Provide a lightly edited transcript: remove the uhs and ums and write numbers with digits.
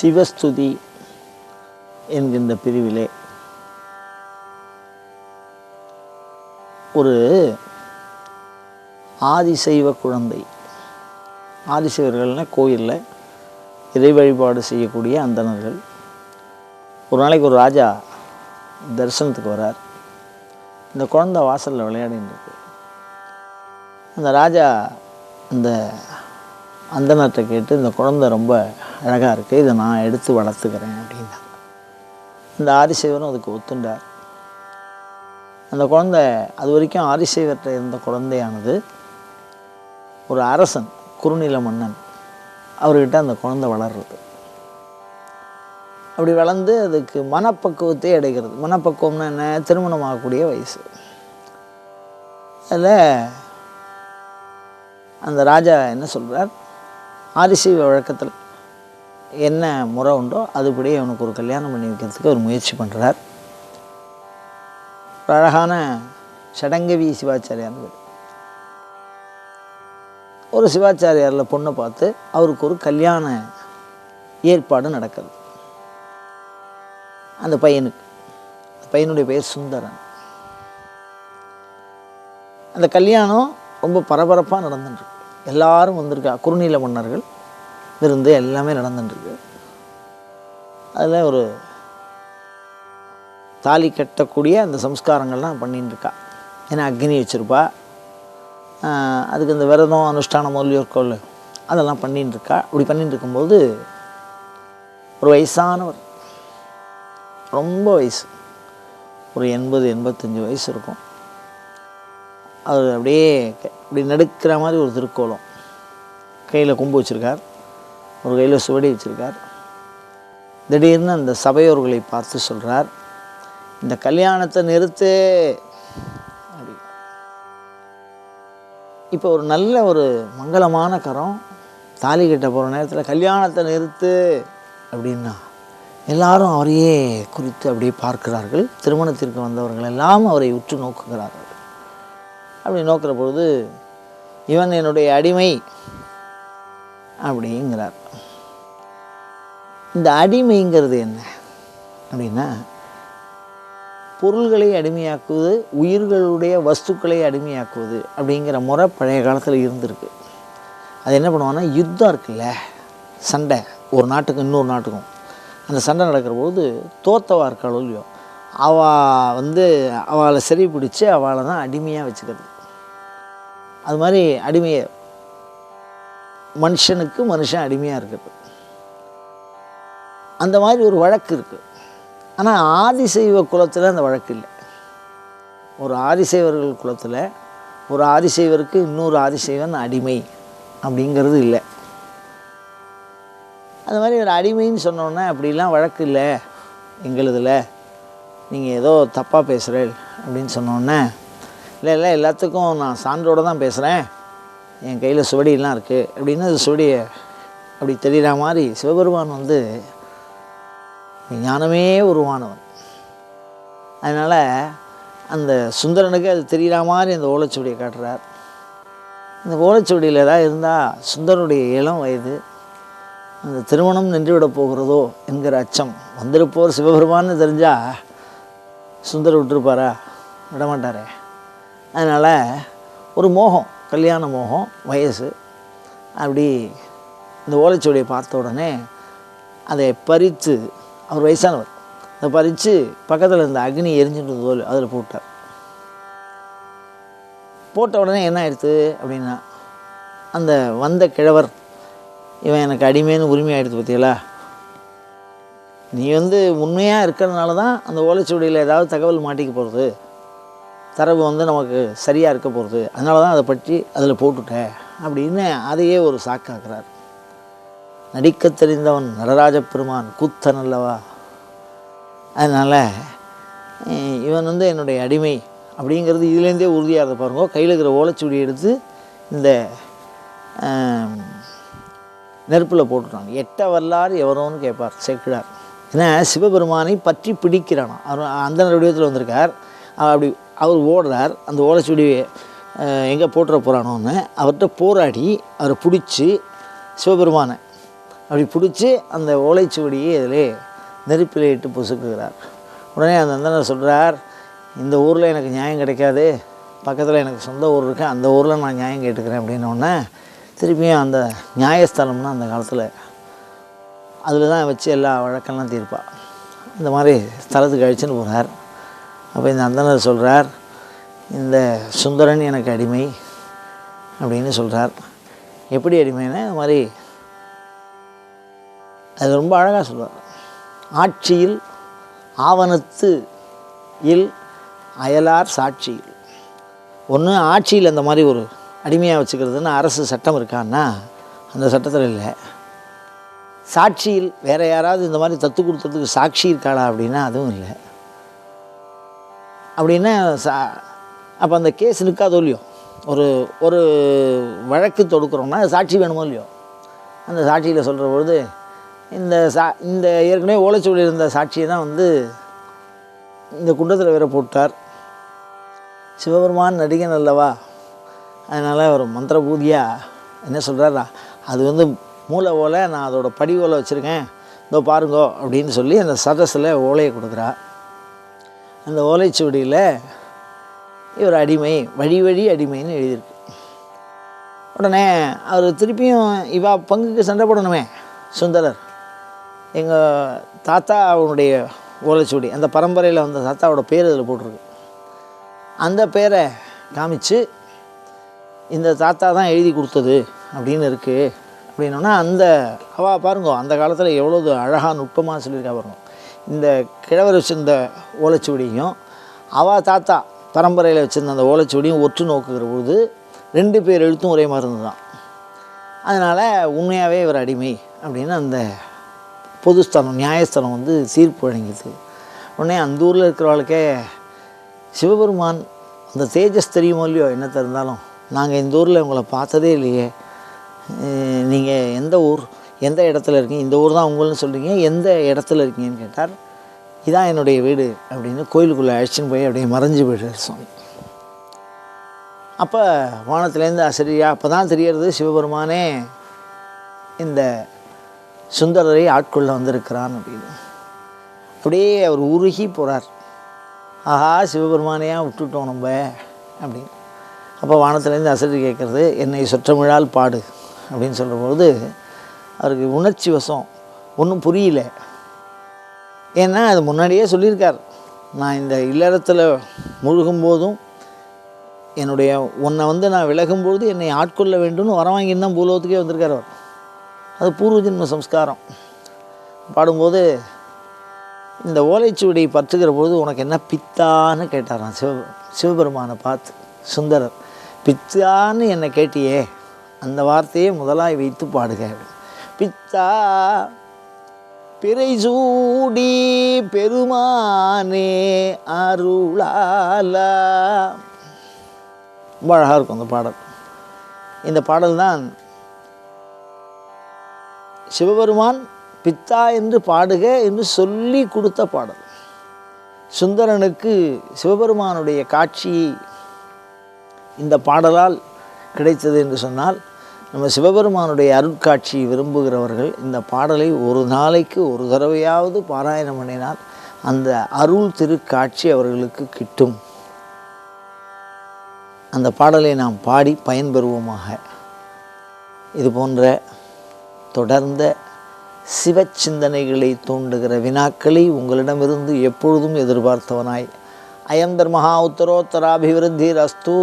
சிவஸ்துதி என்கின்ற பிரிவிலே ஒரு ஆதிசைவ குழந்தை, ஆதிசைவர்கள்னால் கோயிலில் இறை வழிபாடு செய்யக்கூடிய அந்தணர்கள். ஒரு நாளைக்கு ஒரு ராஜா தரிசனத்துக்கு வரார். இந்த குழந்தை வாசலில் விளையாடின்னு இருக்கு. அந்த ராஜா இந்த அந்தணர்கிட்ட கேட்டு, இந்த குழந்தை ரொம்ப அழகாக இருக்குது, இதை நான் எடுத்து வளர்த்துக்கிறேன் அப்படின்னா. இந்த ஆதிசைவரும் அதுக்கு ஒத்துண்டார். அந்த குழந்தை அது வரைக்கும் ஆதிசைவர்கிட்ட இருந்த குழந்தையானது ஒரு அரசன், குறுநில மன்னன், அவர்கிட்ட அந்த குழந்தை வளர்றது. அப்படி வளர்ந்து அதுக்கு மனப்பக்குவத்தை அடைகிறது. மனப்பக்குவம்னா என்ன? திருமணமாகக்கூடிய வயசு. அதில் அந்த ராஜா என்ன சொல்கிறார், ஆதிசைவ வழக்கத்தில் என்ன முறை உண்டோ அதுபடி அவனுக்கு ஒரு கல்யாணம் பண்ணி வைக்கிறதுக்கு ஒரு முயற்சி பண்ணுறார். ஒரு அழகான சடங்கவி சிவாச்சாரியார், ஒரு சிவாச்சாரியாரில் பொண்ணை பார்த்து அவருக்கு ஒரு கல்யாண ஏற்பாடு நடக்கிறது. அந்த பையனுடைய பெயர் சுந்தரன். அந்த கல்யாணம் ரொம்ப பரபரப்பாக நடந்துட்டுருக்கு. எல்லாரும் வந்திருக்கா, குறுநில மன்னர்கள் விருந்து எல்லாமே நடந்துட்டுருக்கு. அதில் ஒரு தாலி கட்டக்கூடிய அந்த சம்ஸ்காரங்கள்லாம் பண்ணின்னு இருக்கா. ஏன்னா அக்னி வச்சுருப்பா, அதுக்கு இந்த விரதம் அனுஷ்டானம் மூலியோர்கோள் அதெல்லாம் பண்ணின்னு இருக்கா. அப்படி பண்ணிட்டு இருக்கும்போது ஒரு வயசானவர், ரொம்ப வயசு, ஒரு 80-85 வயசு இருக்கும். அவர் அப்படியே இப்படி நடுக்கிற மாதிரி ஒரு திருக்கோலம், கையில் கொம்பு வச்சுருக்கார், ஒரு கையில் சுவடி வச்சுருக்கார். திடீர்னு அந்த சபையோர்களை பார்த்து சொல்கிறார், இந்த கல்யாணத்தை நிறுத்து அப்படி. இப்போ ஒரு நல்ல ஒரு மங்களமான கரம் தாலி கட்ட போகிற நேரத்தில் கல்யாணத்தை நிறுத்து அப்படின்னா எல்லாரும் அவரையே குறித்து அப்படியே பார்க்கிறார்கள். திருமணத்திற்கு வந்தவர்கள் எல்லாம் அவரை உற்று நோக்குகிறார்கள். அப்படி நோக்கிற பொழுது, இவன் என்னுடைய அடிமை அப்படிங்கிறார். இந்த அடிமைங்கிறது என்ன அப்படின்னா, பொருள்களை அடிமையாக்குவது, உயிர்களுடைய வஸ்துக்களை அடிமையாக்குவது அப்படிங்கிற முறை பழைய காலத்தில் இருந்திருக்கு. அது என்ன பண்ணுவான்னா, யுத்தம் இருக்குல்ல, சண்டை, ஒரு நாட்டுக்கும் இன்னொரு நாட்டுக்கும் அந்த சண்டை நடக்கிற போது தோத்தவா இருக்காளோ இல்லையோ, அவளை சரி பிடிச்சி அவளை தான் அடிமையாக வச்சுக்கிறது. அது மாதிரி அடிமையை, மனுஷனுக்கு மனுஷன் அடிமையாக இருக்கிறது, அந்த மாதிரி ஒரு வழக்கு இருக்குது. ஆனால் ஆதிசைவ குலத்தில் அந்த வழக்கு இல்லை. ஒரு ஆதிசைவர்கள் குலத்தில் ஒரு ஆதிசைவருக்கு இன்னொரு ஆதிசைவன் அடிமை அப்படிங்கிறது இல்லை. அது மாதிரி ஒரு அடிமைன்னு சொன்னோன்னே அப்படிலாம் வழக்கு இல்லை எங்களுதில், நீங்கள் ஏதோ தப்பாக பேசுகிறேன் அப்படின்னு சொன்னோன்னே, இல்லை எல்லாத்துக்கும் நான் சான்றோடு தான் பேசுகிறேன், என் கையில் சுவடியெல்லாம் இருக்குது அப்படின்னு அது சுவடியை அப்படி தெரிகிற மாதிரி சிவபெருமான் ஞானமே உருவானவன். அதனால் அந்த சுந்தரனுக்கு அது தெரிகிற மாதிரி அந்த ஓலைச்சுவடியை காட்டுறார். இந்த ஓலைச்சுவடியில் ஏதாவது இருந்தால் சுந்தரனுடைய இளம் வயது, அந்த திருமணம் நின்றுவிட போகிறதோ என்கிற அச்சம். வந்திருப்போர் சிவபெருமான்னு தெரிஞ்சால் சுந்தர் விட்டுருப்பாரா? விடமாட்டாரே. அதனால் ஒரு மோகம், கல்யாண மோகம், வயசு. அப்படி இந்த ஓலைச்சுவடியை பார்த்த உடனே அதை பறித்து, அவர் வயசானவர், அதை பறித்து பக்கத்தில் இருந்த அக்னி எரிஞ்சுட்டு அதில் போட்டார். போட்ட உடனே என்ன ஆயிடுத்து அப்படின்னா, அந்த வந்த கிழவர், இவன் எனக்கு அடிமைன்னு உரிமை ஆகிடுது பார்த்தீங்களா, நீ உண்மையாக இருக்கிறதுனால தான் அந்த ஓலைச்சுவடியில் ஏதாவது தகவல் மாட்டிக்க போகிறது, தரவு நமக்கு சரியாக இருக்க போகிறது, அதனால தான் அதை பற்றி அதில் போட்டுட்டேன் அப்படின்னு அதையே ஒரு சாக்காக்குறார். நடிக்க தெரிந்தவன் நடராஜ பெருமான் கூத்தன் அல்லவா. அதனால் இவன் என்னுடைய அடிமை அப்படிங்கிறது இதுலேருந்தே உறுதியாக இருந்த பாருங்க. கையில் இருக்கிற ஓலைச்சுவடியை எடுத்து இந்த நெருப்பில் போட்டுட்டாங்க. எட்ட வரலாறு எவரோன்னு கேட்பார் சேக்கிழார். ஏன்னா சிவபெருமானை பற்றி பிடிக்கிறானா, அவர் அந்த வடிவத்தில் வந்திருக்கார். அப்படி அவர் ஓடுறார், அந்த ஓலைச்சுவடியை எங்கே போட்டுற போகிறானோன்னு அவர்கிட்ட போராடி அவரை பிடிச்சி சிவபெருமானை அப்படி பிடிச்சி அந்த ஓலைச்சுவடியை இதிலே நெருப்பிலே இட்டு பொசுக்குகிறார். உடனே அந்த அந்தனர் சொல்கிறார், இந்த ஊரில் எனக்கு நியாயம் கிடைக்காது, பக்கத்தில் எனக்கு சொந்த ஊர் இருக்கு, அந்த ஊரில் நான் நியாயம் கேட்டுக்கிறேன் அப்படின்னோடனே திருப்பியும் அந்த நியாயஸ்தலம்னா அந்த காலத்தில் அதில் தான் வச்சு எல்லா வழக்கெல்லாம் தீர்ப்பா. இந்த மாதிரி ஸ்தலத்துக்கு அழிச்சுன்னு போகிறார். அப்போ இந்த அந்தனர் சொல்கிறார், இந்த சுந்தரன் எனக்கு அடிமை அப்படின்னு சொல்கிறார். எப்படி அடிமைன்னா இது மாதிரி அது ரொம்ப அழகாக சொல்லுவார். ஆட்சியில் ஆவணத்து இல் அயலார் சாட்சியில். ஒன்று ஆட்சியில் அந்த மாதிரி ஒரு அடிமையாக வச்சுக்கிறதுன்னு அரசு சட்டம் இருக்கான்னா அந்த சட்டத்தில் இல்லை. சாட்சியில் வேறு யாராவது இந்த மாதிரி தத்து கொடுத்ததுக்கு சாட்சி இருக்காளா அப்படின்னா அதுவும் இல்லை. அப்படின்னா அப்போ அந்த கேஸ் நிற்காதோ இல்லையோ, ஒரு ஒரு வழக்கு தொடுக்கிறோம்னா சாட்சி வேணுமோ இல்லையோ, அந்த சாட்சியில் சொல்கிற பொழுது இந்த ஏற்கனவே ஓலைச்சுவடியில் இருந்த சாட்சியை தான் இந்த குண்டத்தில் வேற போட்டார். சிவபெருமான் நடிகன் அல்லவா, அதனால் ஒரு மந்திர பூதியாக என்ன சொல்கிறாரா, அது மூளை ஓலை, நான் அதோட படி ஓலை வச்சுருக்கேன், இதோ பாருங்கோ அப்படின்னு சொல்லி அந்த சதஸில் ஓலையை கொடுக்குறா. அந்த ஓலைச்சுவடியில் இவர் அடிமை, வழி வழி அடிமைன்னு எழுதியிருக்கு. உடனே அவர் திருப்பியும் இவா பங்குக்கு சண்டை போடணுமே சுந்தரர். எங்கள் தாத்தா அவனுடைய ஓலைச்சுவடி, அந்த பரம்பரையில் வந்த தாத்தாவோட பேர் அதில் போட்டிருக்கு. அந்த பேரை காமிச்சு இந்த தாத்தா தான் எழுதி கொடுத்தது அப்படின்னு இருக்குது அப்படின்னோன்னா அவள் பாருங்க அந்த காலத்தில் எவ்வளோ அழகாக நுட்பமாக சொல்லியிருக்கா பாருங்க. இந்த கிழவர் வச்சுருந்த ஓலைச்சுவடியும் அவள் தாத்தா பரம்பரையில் வச்சுருந்த அந்த ஓலைச்சுவடியும் ஒற்று நோக்குகிற பொழுது 2 பேர் எழுத்தும் ஒரே மாதிரி இருந்துதான். அதனால் உண்மையாகவே இவர் அடிமை அப்படின்னு அந்த பொதுஸ்தலம் நியாயஸ்தலம் தீர்ப்பு வழங்கிது. உடனே அந்த ஊரில் இருக்கிறவளுக்கே சிவபெருமான் அந்த தேஜஸ் தெரியுமோ இல்லையோ, என்னத்தை இருந்தாலும் நாங்கள் இந்த ஊரில் உங்களை பார்த்ததே இல்லையே, நீங்கள் எந்த ஊர், எந்த இடத்துல இருக்கீங்க, இந்த ஊர் தான் உங்கள்னு சொல்கிறீங்க, எந்த இடத்துல இருக்கீங்கன்னு கேட்டார். இதான் என்னுடைய வீடு அப்படின்னு கோயிலுக்குள்ளே அழைச்சின்னு போய் அப்படியே மறைஞ்சு போய்ட்டார் சுவாமி. அப்போ வானத்துலேருந்து சரியா அப்போ தான் தெரியறது சிவபெருமானே இந்த சுந்தரரை ஆட்கொள்ள வந்திருக்கிறான் அப்படின்னு. அப்படியே அவர் உருகி போகிறார். ஆஹா, சிவபெருமானையாக விட்டுட்டோம் நம்ம அப்படின்னு. அப்போ வானத்துலேருந்து அசரி கேட்குறது, என்னை சொற்றமிழால் பாடு அப்படின்னு சொல்லும்போது அவருக்கு உணர்ச்சி வசம் ஒன்றும் புரியல. ஏன்னா அது முன்னாடியே சொல்லியிருக்கார், நான் இந்த இல்லறத்தில் முழுகும்போதும் என்னுடைய உன்னை நான் விலகும்பொழுது என்னை ஆட்கொள்ள வேண்டும்னு வர வாங்கின்னு தான் பூலோகத்துக்கே வந்திருக்கார் அவர். அது பூர்வ ஜென்ம சம்ஸ்காரம். பாடும்போது இந்த ஓலைச்சுவடியை பற்றுகிற பொழுது உனக்கு என்ன பித்தான்னு கேட்டாராம் சிவபெருமானை பார்த்து சுந்தரர். பித்தான்னு என்னை கேட்டியே, அந்த வார்த்தையை முதலாய் வைத்து பாடுக. பித்தா பிறை சூடி பெருமானே அருளாலா. ரொம்ப அழகாக இருக்கும் அந்த பாடல். இந்த பாடல் தான் சிவபெருமான் பித்தா என்று பாடுக என்று சொல்லி கொடுத்த பாடல். சுந்தரனுக்கு சிவபெருமானுடைய காட்சி இந்த பாடலால் கிடைத்தது என்று சொன்னால், நம்ம சிவபெருமானுடைய அருட்காட்சி விரும்புகிறவர்கள் இந்த பாடலை ஒரு நாளைக்கு ஒரு தடவையாவது பாராயணம் பண்ணினால் அந்த அருள் திருக்காட்சி அவர்களுக்கு கிட்டும். அந்த பாடலை நாம் பாடி பயன்பெறுவோமாக. இது போன்ற தொடர்ந்த சிவச்சிந்தனைகளை தூண்டுகிற வினாக்களை உங்களிடமிருந்து எப்பொழுதும் எதிர்பார்த்தவனாய், அயம் தர்மஹா உத்தரோத்தராபிவிருத்தி ரஸ்து.